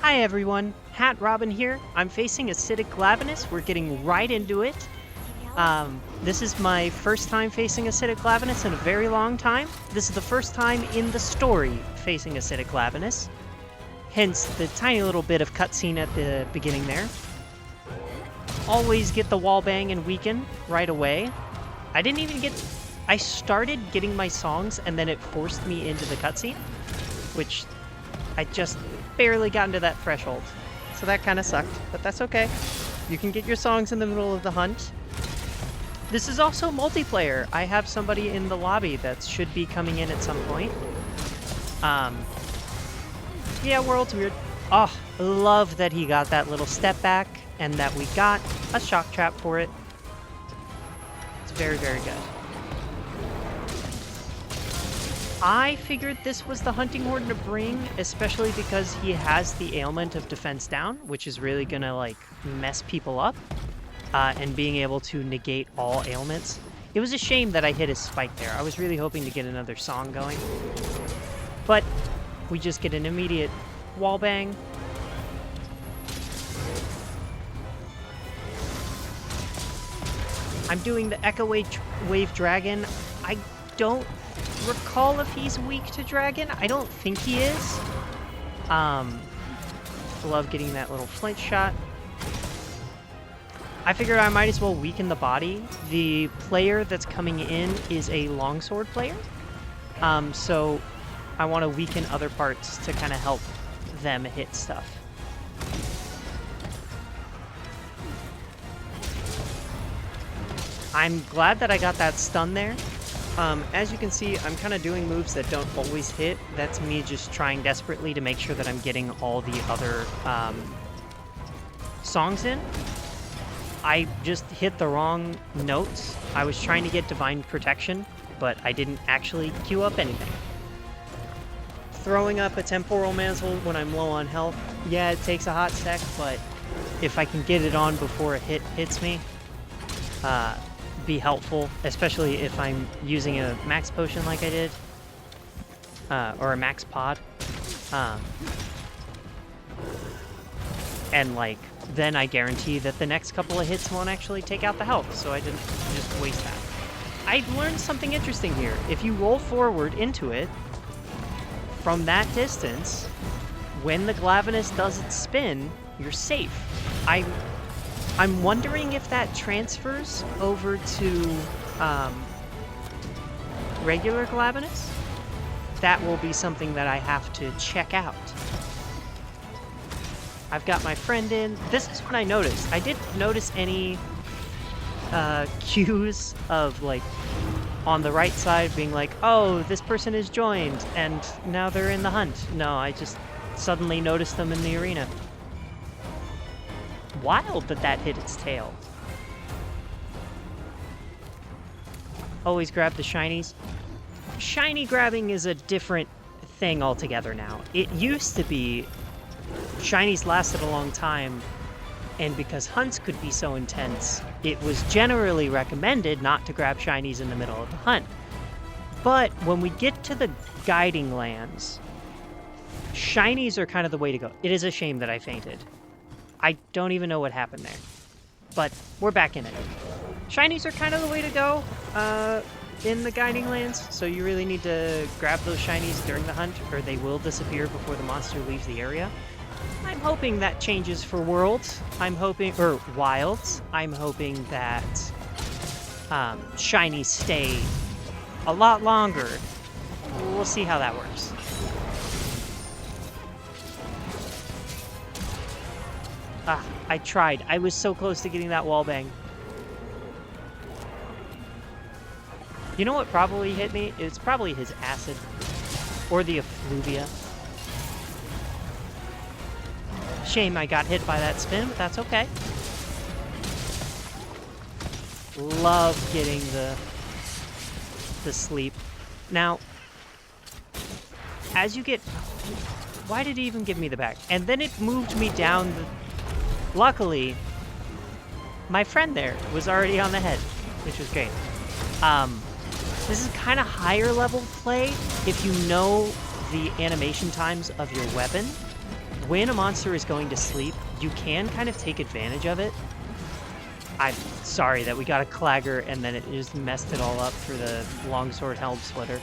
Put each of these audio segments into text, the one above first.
Hi everyone, Hat Robin here. I'm facing Acidic Glavenus. We're getting right into it. This is my first time facing Acidic Glavenus in a very long time. This is the first time in the story facing Acidic Glavenus. Hence the tiny little bit of cutscene at the beginning there. Always get the wall bang and weaken right away. I started getting my songs and then it forced me into the cutscene, which I just barely got into that threshold. So that kind of sucked, but that's okay. You can get your songs in the middle of the hunt. This is also multiplayer. I have somebody in the lobby that should be coming in at some point. Yeah, World's weird. Oh, love that he got that little step back and that we got a shock trap for it. It's very, very good. I figured this was the hunting horn to bring, especially because he has the ailment of defense down, which is really gonna like mess people up, and being able to negate all ailments. It was a shame that I hit his spike there. I was really hoping to get another song going, but we just get an immediate wall bang. I'm doing the Echo Wave Dragon. I don't recall if he's weak to dragon. I don't think he is. Love getting that little flint shot. I figured I might as well weaken the body. The player that's coming in is a longsword player. So I want to weaken other parts to kind of help them hit stuff. I'm glad that I got that stun there. As you can see, I'm kind of doing moves that don't always hit. That's me just trying desperately to make sure that I'm getting all the other songs in. I just hit the wrong notes. I was trying to get Divine Protection, but I didn't actually queue up anything. Throwing up a Temporal Mantle when I'm low on health, yeah, it takes a hot sec, but if I can get it on before a hit hits me, be helpful, especially if I'm using a max potion like I did, or a max pod, and like then I guarantee that the next couple of hits won't actually take out the health, so I didn't just waste that. I learned something interesting here. If you roll forward into it from that distance, when the Glavenus does its spin, you're safe. I'm wondering if that transfers over to regular Glavenus. That will be something that I have to check out. I've got my friend in. This is what I noticed. I didn't notice any cues of like on the right side being like, oh, this person is joined and now they're in the hunt. No, I just suddenly noticed them in the arena. Wild that hit its tail. Always grab the shinies. Shiny grabbing is a different thing altogether now. It used to be shinies lasted a long time, and because hunts could be so intense, it was generally recommended not to grab shinies in the middle of the hunt. But when we get to the guiding lands, shinies are kind of the way to go. It is a shame that I fainted. I don't even know what happened there, but we're back in it. Shinies are kind of the way to go in the guiding lands, so you really need to grab those shinies during the hunt or they will disappear before the monster leaves the area. I'm hoping that changes for Worlds. Or Wilds. I'm hoping that shinies stay a lot longer. We'll see how that works. Ah, I tried. I was so close to getting that wall bang. You know what probably hit me? It's probably his acid. Or the effluvia. Shame I got hit by that spin, but that's okay. Love getting the sleep. Now, as you get... Why did it even give me the back? And then it moved me down the... Luckily, my friend there was already on the head, which was great. This is kind of higher level play if you know the animation times of your weapon. when a monster is going to sleep, you can kind of take advantage of it. I'm sorry that we got a Clagger and then it just messed it all up for the Longsword Helm Splitter.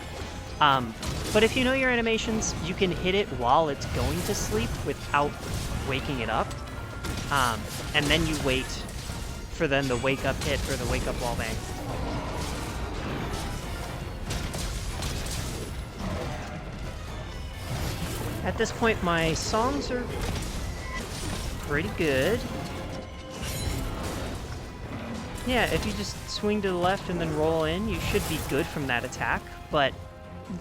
But if you know your animations, you can hit it while it's going to sleep without waking it up. And then you wait for then the wake up hit or the wake up wall bang. At this point, my songs are pretty good. Yeah, if you just swing to the left and then roll in, you should be good from that attack, but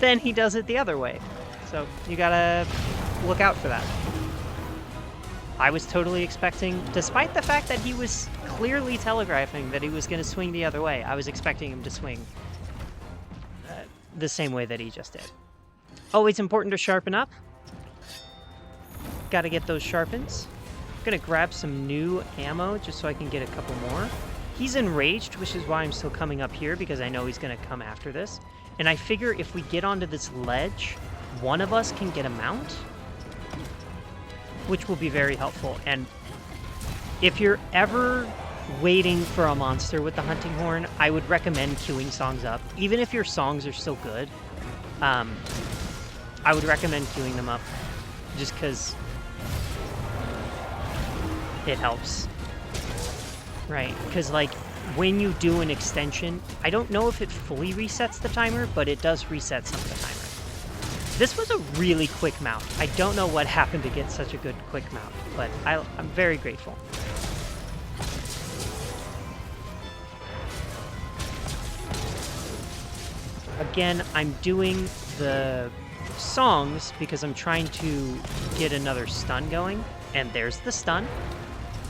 then he does it the other way. So you gotta look out for that. I was totally expecting, despite the fact that he was clearly telegraphing that he was going to swing the other way, I was expecting him to swing the same way that he just did. Always important to sharpen up. Gotta get those sharpens. I'm gonna grab some new ammo just so I can get a couple more. He's enraged, which is why I'm still coming up here, because I know he's gonna come after this. And I figure if we get onto this ledge, one of us can get a mount, which will be very helpful. And if you're ever waiting for a monster with the hunting horn, I would recommend queuing songs up. Even if your songs are still good, I would recommend queuing them up just because it helps. Right, because like when you do an extension, I don't know if it fully resets the timer, but it does reset some of the timer. This was a really quick mount. I don't know what happened to get such a good quick mount, but I'm very grateful. Again, I'm doing the songs because I'm trying to get another stun going, and there's the stun.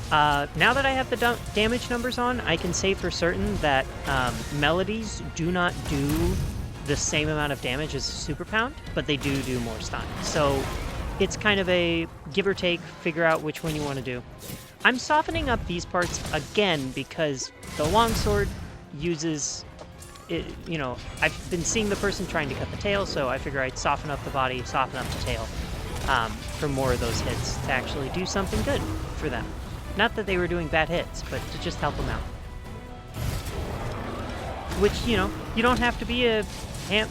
Now that I have the damage numbers on, I can say for certain that melodies do not do the same amount of damage as Super Pound, but they do more stun. So it's kind of a give or take, figure out which one you want to do. I'm softening up these parts again because the longsword uses it, you know, I've been seeing the person trying to cut the tail, so I figure I'd soften up the body, soften up the tail for more of those hits to actually do something good for them. Not that they were doing bad hits, but to just help them out. Which, you know, you don't have to be a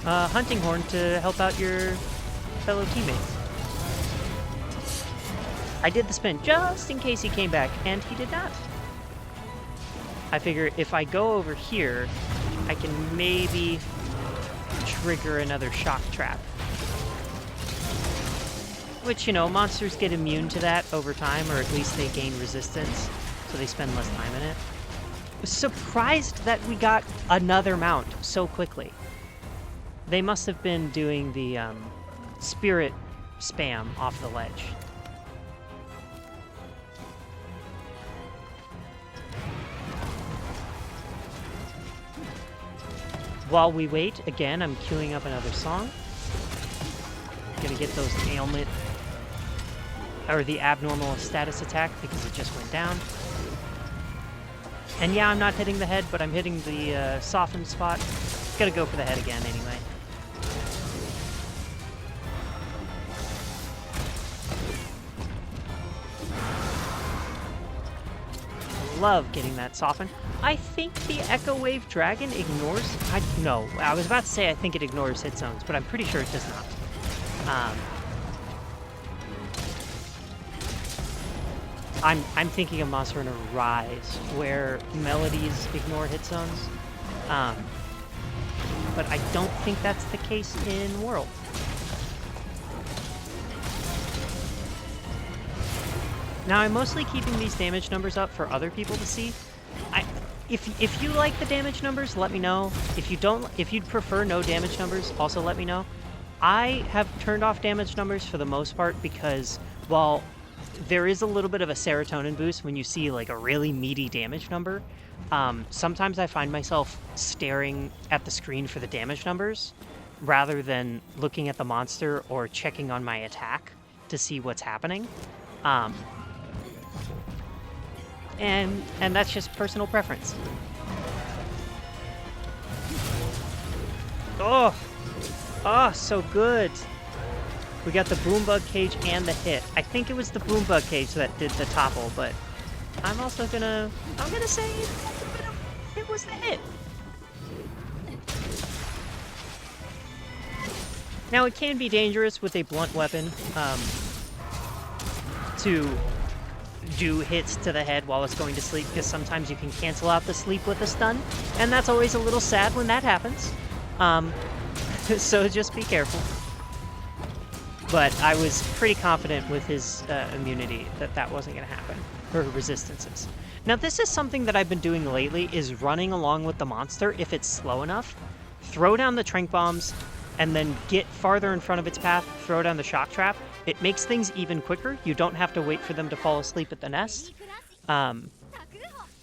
hunting horn to help out your fellow teammates. I did the spin just in case he came back, and he did not. I figure if I go over here, I can maybe trigger another shock trap. Which, you know, monsters get immune to that over time, or at least they gain resistance, so they spend less time in it. I was surprised that we got another mount so quickly. They must have been doing the spirit spam off the ledge. While we wait, again, I'm queuing up another song. Gonna get those ailment, or the abnormal status attack because it just went down. And yeah, I'm not hitting the head, but I'm hitting the softened spot. Gotta go for the head again anyway. Love getting that softened. I think the Echo Wave Dragon ignores... No, I was about to say I think it ignores hit zones, but I'm pretty sure it does not. I'm thinking of Monster Hunter Rise, where melodies ignore hit zones. But I don't think that's the case in World. Now, I'm mostly keeping these damage numbers up for other people to see. If you like the damage numbers, let me know. If you'd prefer no damage numbers, also let me know. I have turned off damage numbers for the most part because, while there is a little bit of a serotonin boost when you see like a really meaty damage number, sometimes I find myself staring at the screen for the damage numbers rather than looking at the monster or checking on my attack to see what's happening. And that's just personal preference. Oh, so good. We got the boom bug cage and the hit. I think it was the boom bug cage that did the topple, but I'm gonna say it was the hit. Now, it can be dangerous with a blunt weapon to do hits to the head while it's going to sleep, because sometimes you can cancel out the sleep with a stun, and that's always a little sad when that happens. So just be careful. But I was pretty confident with his immunity that wasn't going to happen, or resistances. Now, this is something that I've been doing lately, is running along with the monster if it's slow enough, throw down the Trank Bombs, and then get farther in front of its path, throw down the Shock Trap. It makes things even quicker. You don't have to wait for them to fall asleep at the nest.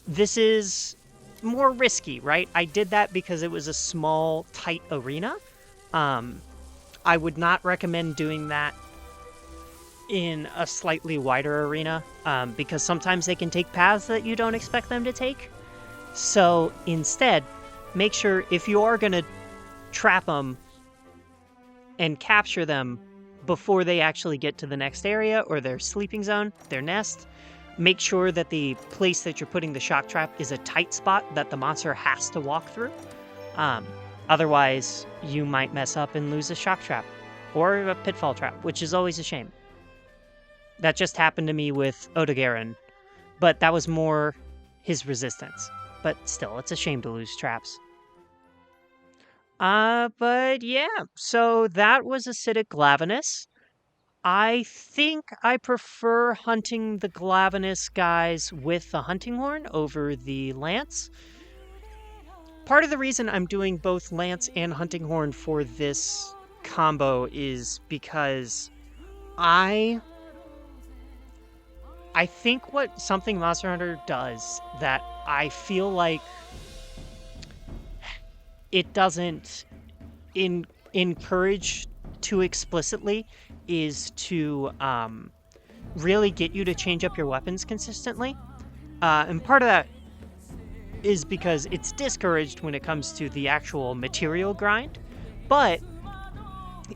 This is more risky, right? I did that because it was a small, tight arena. I would not recommend doing that in a slightly wider arena, because sometimes they can take paths that you don't expect them to take. So instead, make sure if you are going to trap them and capture them before they actually get to the next area or their sleeping zone, their nest, make sure that the place that you're putting the shock trap is a tight spot that the monster has to walk through. Otherwise, you might mess up and lose a shock trap or a pitfall trap, which is always a shame. That just happened to me with Odogaron, but that was more his resistance. But still, it's a shame to lose traps. But yeah, so that was Acidic Glavenus. I think I prefer hunting the Glavenus guys with the hunting horn over the lance. Part of the reason I'm doing both lance and hunting horn for this combo is because I think what something Monster Hunter does that I feel like it doesn't encourage too explicitly is to really get you to change up your weapons consistently. And part of that is because it's discouraged when it comes to the actual material grind, but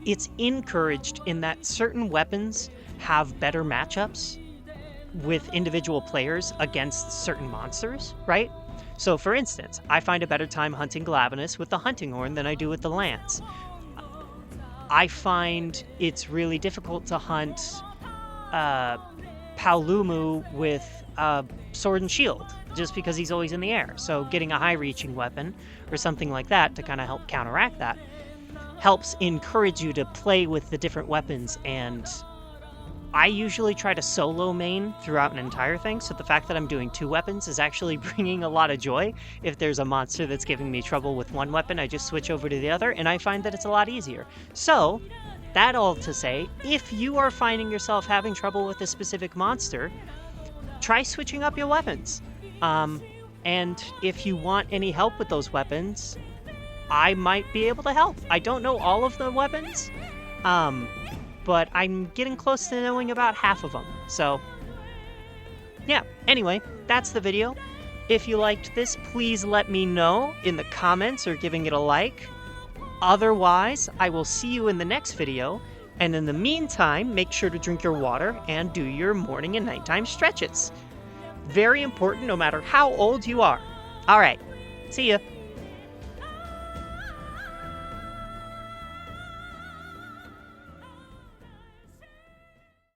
it's encouraged in that certain weapons have better matchups with individual players against certain monsters, right? So, for instance, I find a better time hunting Glavenus with the hunting horn than I do with the lance. I find it's really difficult to hunt Paolumu with sword and shield, just because he's always in the air. So getting a high-reaching weapon or something like that to kind of help counteract that helps encourage you to play with the different weapons. And I usually try to solo main throughout an entire thing, so the fact that I'm doing 2 weapons is actually bringing a lot of joy. If there's a monster that's giving me trouble with one weapon, I just switch over to the other, and I find that it's a lot easier. So, that all to say, if you are finding yourself having trouble with a specific monster, try switching up your weapons. And if you want any help with those weapons, I might be able to help. I don't know all of the weapons, but I'm getting close to knowing about half of them. So, yeah. Anyway, that's the video. If you liked this, please let me know in the comments or giving it a like. Otherwise, I will see you in the next video. And in the meantime, make sure to drink your water and do your morning and nighttime stretches. Very important no matter how old you are. All right. See ya.